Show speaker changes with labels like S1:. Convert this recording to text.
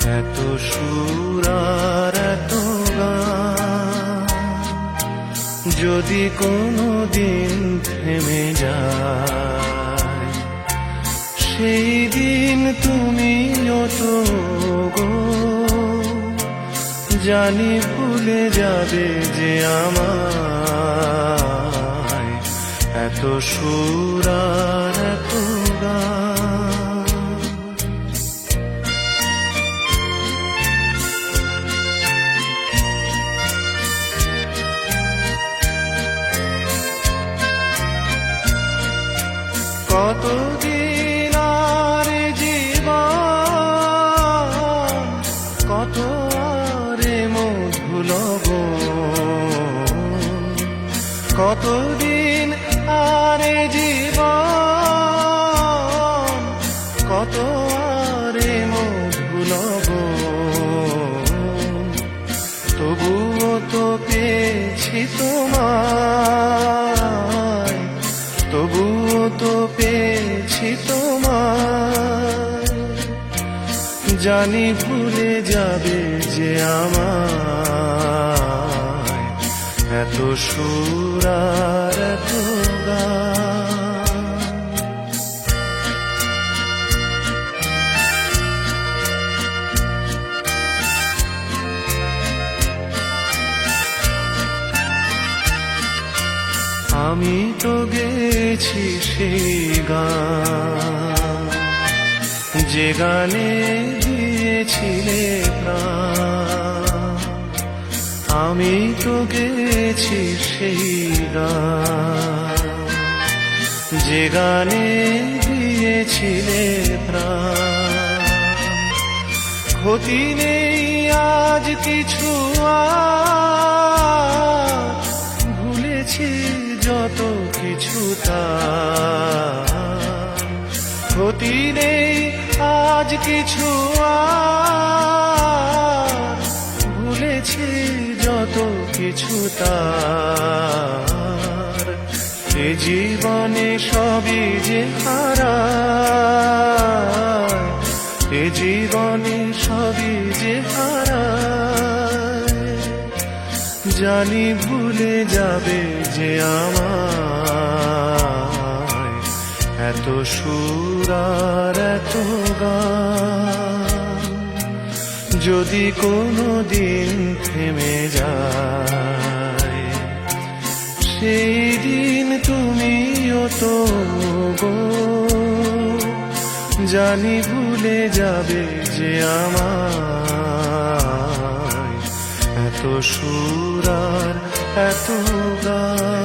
S1: এত সুর আর এত গান যদি কোনো দিন থেমে যায়, সেই দিন তুমি তো গো জানি ভুলে যাবে যে আমায়। এত সুর আর এত গান কতদিন আর জীবন, কত আরে মধু লগন, কতদিন আরে জীবন, কত আরে মধু লগন, তবুও তো পেয়েছি তোমায়, তবুও তো পেয়েছি তোমায়। জানি ভুলে যাবে যে আমায়। এত সুর আর এত গান আমি তো গেছি সেই গান যে গানে দিয়েছিলে প্রাণ। আমি তো গেছি সেই গান যে গানে দিয়েছিলে প্রাণ। ক্ষতি নেই আজ কিছু আর, ভুলেছি যত কিছু তার। ক্ষতি নেই আজ কিছু আর, ভুলেছি যত কিছু তার। এ জীবনে সবই যে হারায়, এ জীবনে সবই যে হারায়। জানি ভুলে যাবে যে আমায়। এত সুর আর এত গান যদি কোনো দিন থেমে যায়, সেই দিন তুমিও তো গো জানি ভুলে যাবে যে আমায়। এত সুর আর এত গান